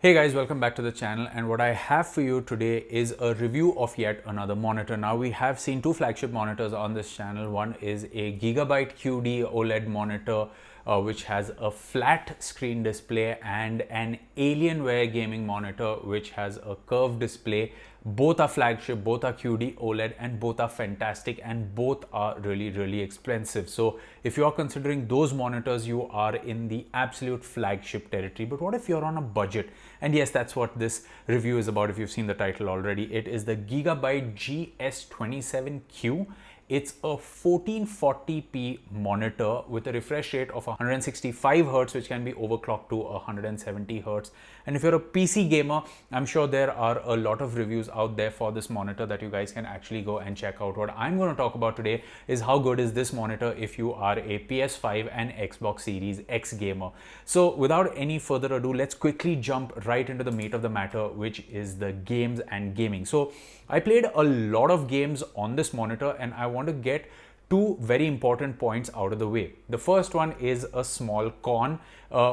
Hey guys, welcome back to the channel, and what I have for you today is a review of yet another monitor. Now we have seen two flagship monitors on this channel. One is a Gigabyte QD OLED monitor which has a flat screen display, and an Alienware gaming monitor which has a curved display. Both are flagship, both are QD OLED, and both are fantastic, and both are really expensive. So if you are considering those monitors, you are in the absolute flagship territory. But what if you're on a budget? And yes, that's what this review is about. If you've seen the title already, it is the Gigabyte GS27Q. It's a 1440p monitor with a refresh rate of 165 Hz, which can be overclocked to 170 Hz. And if you're a PC gamer, I'm sure there are a lot of reviews out there for this monitor that you guys can actually go and check out. What I'm going to talk about today is how good is this monitor if you are a PS5 and Xbox Series X gamer. So without any further ado, let's quickly jump right into the meat of the matter, which is the games and gaming. So I played a lot of games on this monitor, and I want to get two very important points out of the way. The first one is a small con,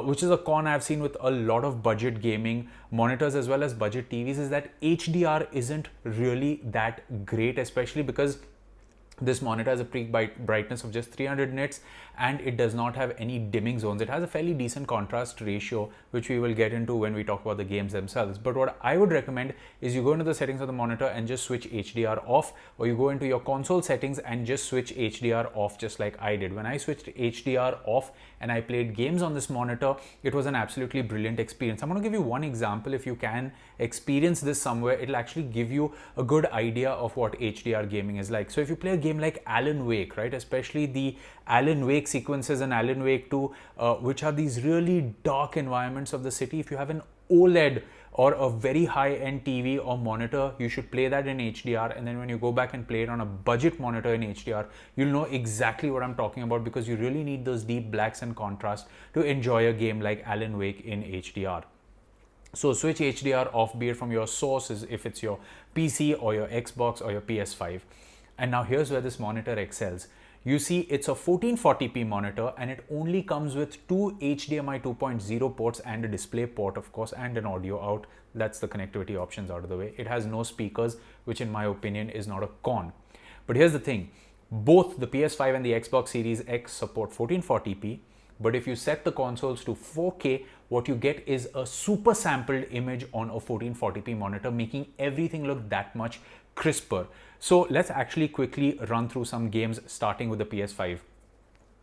which is a con I've seen with a lot of budget gaming monitors as well as budget TVs, is that HDR isn't really that great, especially because this monitor has a peak brightness of just 300 nits, and it does not have any dimming zones. It has a fairly decent contrast ratio, which we will get into when we talk about the games themselves. But what I would recommend is you go into the settings of the monitor and just switch HDR off, or you go into your console settings and just switch HDR off, just like I did. When I switched HDR off and I played games on this monitor, it was an absolutely brilliant experience. I'm going to give you one example. If you can experience this somewhere, it'll actually give you a good idea of what HDR gaming is like. So if you play a game like Alan Wake, right, especially the Alan Wake sequences and Alan Wake 2, which are these really dark environments of the city, if you have an OLED or a very high-end TV or monitor, you should play that in HDR, and then when you go back and play it on a budget monitor in HDR, you'll know exactly what I'm talking about, because you really need those deep blacks and contrast to enjoy a game like Alan Wake in HDR. So switch HDR off, be it from your sources, if it's your PC or your Xbox or your PS5. And now here's where this monitor excels. You see, it's a 1440p monitor, and it only comes with two HDMI 2.0 ports and a display port, of course, and an audio out. That's the connectivity options out of the way. It has no speakers, which in my opinion is not a con. But here's the thing. Both the PS5 and the Xbox Series X support 1440p. But if you set the consoles to 4K, what you get is a super sampled image on a 1440p monitor, making everything look that much crisper. So let's actually quickly run through some games, starting with the PS5.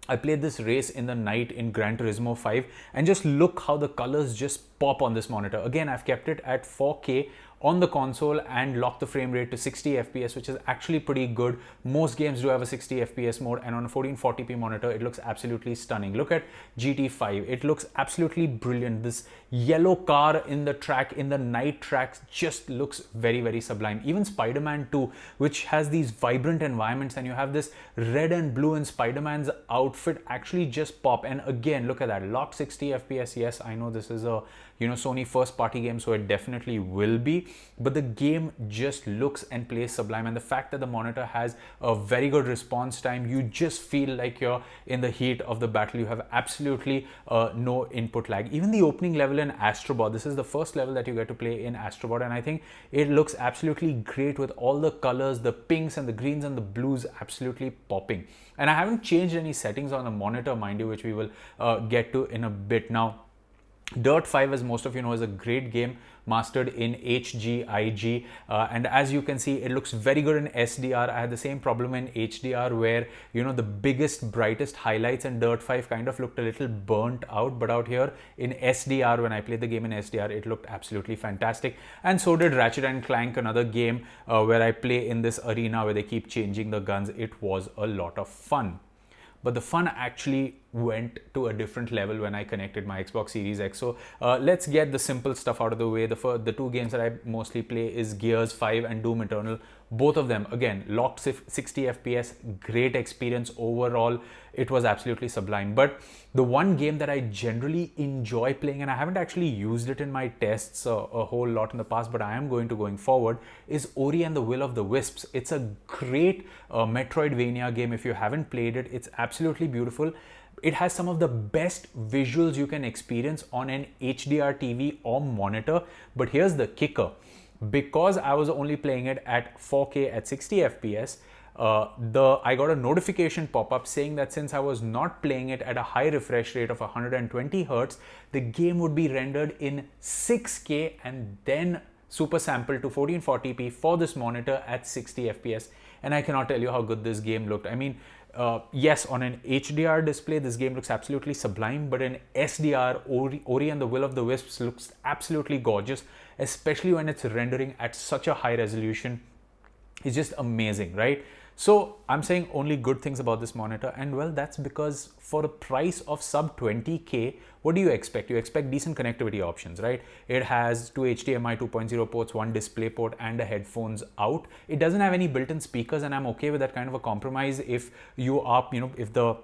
I played this race in the night in Gran Turismo 5, and just look how the colors just pop on this monitor. Again, I've kept it at 4K on the console and locked the frame rate to 60 FPS, which is actually pretty good. Most games do have a 60 FPS mode, and on a 1440p monitor, it looks absolutely stunning. Look at GT5. It looks absolutely brilliant. This yellow car in the track, in the night tracks, just looks very sublime. Even Spider-Man 2, which has these vibrant environments, and you have this red and blue in Spider-Man's outfit, actually just pop. And again, look at that, locked 60 FPS. Yes, I know this is a Sony first party game, so it definitely will be, but the game just looks and plays sublime. And the fact that the monitor has a very good response time, you just feel like you're in the heat of the battle. You have absolutely no input lag. Even the opening level in Astrobot, this is the first level that you get to play in Astrobot, and I think it looks absolutely great with all the colors, the pinks and the greens and the blues absolutely popping. And I haven't changed any settings on the monitor, mind you, which we will get to in a bit. Now, Dirt 5, as most of you know, is a great game mastered in HGIG, and as you can see, it looks very good in SDR. I had the same problem in HDR where the biggest, brightest highlights in Dirt 5 kind of looked a little burnt out, but out here in SDR, when I played the game in SDR, it looked absolutely fantastic. And so did Ratchet and Clank, another game where I play in this arena where they keep changing the guns. It was a lot of fun. But the fun actually went to a different level when I connected my Xbox Series X. So let's get the simple stuff out of the way. The two games that I mostly play is Gears 5 and Doom Eternal. Both of them, again, locked 60 FPS, great experience overall. It was absolutely sublime. But the one game that I generally enjoy playing, and I haven't actually used it in my tests a whole lot in the past, but I am going forward, is Ori and the Will of the Wisps. It's a great Metroidvania game. If you haven't played it, it's absolutely beautiful. It has some of the best visuals you can experience on an HDR TV or monitor. But here's the kicker. Because I was only playing it at 4K at 60 FPS, I got a notification pop-up saying that since I was not playing it at a high refresh rate of 120 Hertz, the game would be rendered in 6K and then super sampled to 1440p for this monitor at 60 FPS. And I cannot tell you how good this game looked. I mean, yes, on an HDR display, this game looks absolutely sublime, but in SDR, Ori and the Will of the Wisps looks absolutely gorgeous, especially when it's rendering at such a high resolution. It's just amazing, right? So I'm saying only good things about this monitor, and well, that's because for a price of sub 20K, what do you expect? You expect decent connectivity options, right? It has two HDMI 2.0 ports, one display port, and a headphones out. It doesn't have any built-in speakers, and I'm okay with that kind of a compromise if you are, if the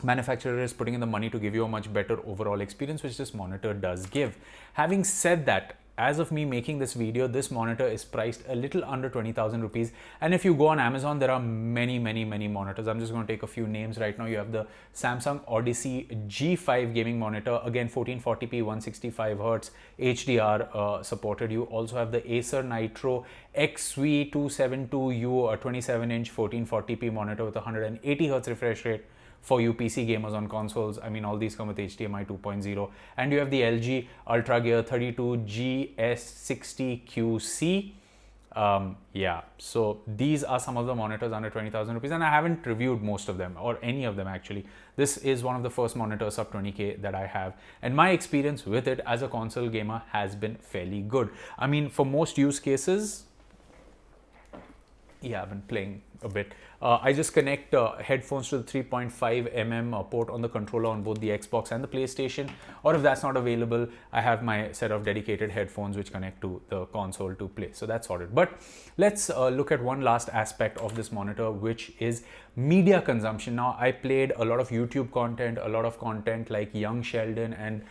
manufacturer is putting in the money to give you a much better overall experience, which this monitor does give. Having said that, as of me making this video, this monitor is priced a little under 20,000 rupees. And if you go on Amazon, there are many monitors. I'm just going to take a few names right now. You have the Samsung Odyssey G5 gaming monitor, again 1440p, 165 Hertz, HDR supported. You also have the Acer Nitro XV272U, a 27-inch 1440p monitor with 180 Hertz refresh rate. For you PC gamers on consoles, I mean, all these come with HDMI 2.0. And you have the LG UltraGear 32 GS27Q. Yeah, so these are some of the monitors under 20,000 rupees, and I haven't reviewed most of them, or any of them actually. This is one of the first monitors sub 20K that I have, and my experience with it as a console gamer has been fairly good. I mean, for most use cases, yeah, I've been playing a bit. I just connect headphones to the 3.5mm port on the controller on both the Xbox and the PlayStation, or if that's not available, I have my set of dedicated headphones which connect to the console to play. So that's sorted. But let's look at one last aspect of this monitor, which is media consumption. Now, I played a lot of YouTube content, a lot of content like Young Sheldon and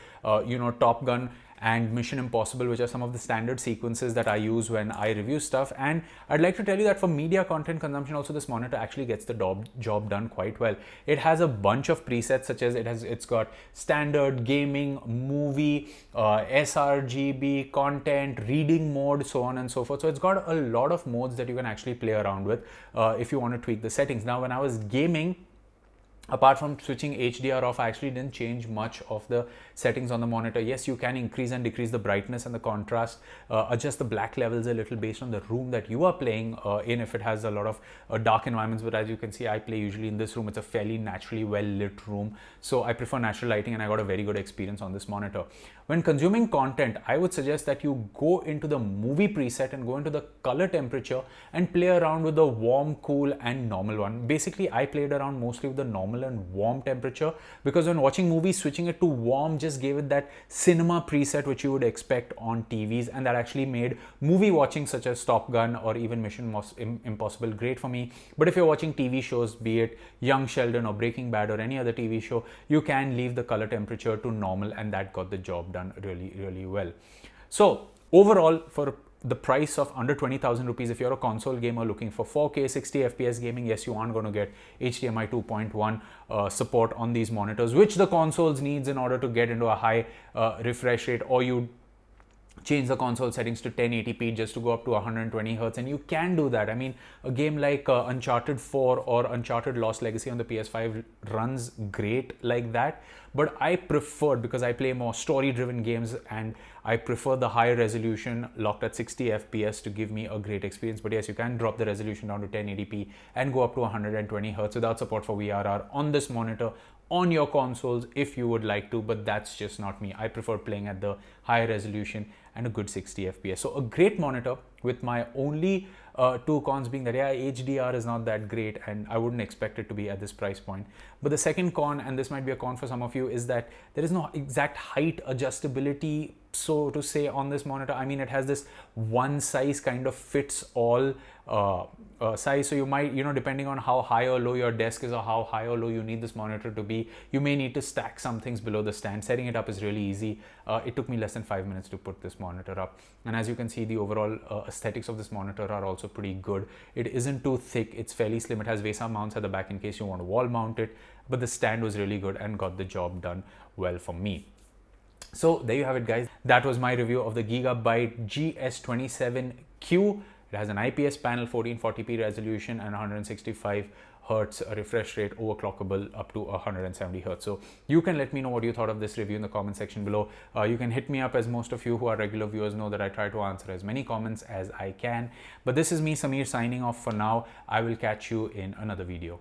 Top Gun and Mission Impossible, which are some of the standard sequences that I use when I review stuff. And I'd like to tell you that for media content consumption also, this monitor actually gets the job done quite well. It has a bunch of presets, such as it's got standard, gaming, movie, sRGB, content, reading mode, so on and so forth. So it's got a lot of modes that you can actually play around with if you want to tweak the settings. Now, when I was gaming, apart from switching HDR off, I actually didn't change much of the settings on the monitor. Yes, you can increase and decrease the brightness and the contrast, adjust the black levels a little based on the room that you are playing in, if it has a lot of dark environments. But as you can see, I play usually in this room. It's a fairly naturally well lit room, so I prefer natural lighting, and I got a very good experience on this monitor. When consuming content, I would suggest that you go into the movie preset and go into the color temperature and play around with the warm, cool, and normal one. Basically, I played around mostly with the normal and warm temperature, because when watching movies, switching it to warm just gave it that cinema preset which you would expect on TVs, and that actually made movie watching such as Top Gun or even Mission Impossible great for me. But if you're watching TV shows, be it Young Sheldon or Breaking Bad or any other TV show, you can leave the color temperature to normal, and that got the job done really well. So overall, for the price of under 20,000 rupees, if you're a console gamer looking for 4K 60 FPS gaming, yes, you aren't going to get HDMI 2.1 support on these monitors, which the consoles needs in order to get into a high refresh rate, or you change the console settings to 1080p just to go up to 120 Hertz, and you can do that. I mean, a game like Uncharted 4 or Uncharted Lost Legacy on the PS5 runs great like that, but I preferred, because I play more story-driven games, and I prefer the higher resolution locked at 60 FPS to give me a great experience. But yes, you can drop the resolution down to 1080p and go up to 120 Hertz without support for VRR on this monitor on your consoles if you would like to, but that's just not me. I prefer playing at the higher resolution and a good 60 FPS. So a great monitor, with my only two cons being that, yeah, HDR is not that great, and I wouldn't expect it to be at this price point. But the second con, and this might be a con for some of you, is that there is no exact height adjustability so to say on this monitor. I mean, it has this one size kind of fits all size, so you might, depending on how high or low your desk is or how high or low you need this monitor to be, you may need to stack some things below the stand. Setting it up is really easy. It took me less than 5 minutes to put this monitor up, and as you can see, the overall aesthetics of this monitor are also pretty good. It isn't too thick, it's fairly slim. It has VESA mounts at the back in case you want to wall mount it, but the stand was really good and got the job done well for me. So there you have it, guys. That was my review of the GIGABYTE GS27Q. It has an IPS panel, 1440p resolution, and 165 hertz refresh rate, overclockable up to 170 hertz. So you can let me know what you thought of this review in the comment section below. You can hit me up, as most of you who are regular viewers know that I try to answer as many comments as I can. But this is me, Samir, signing off for now. I will catch you in another video.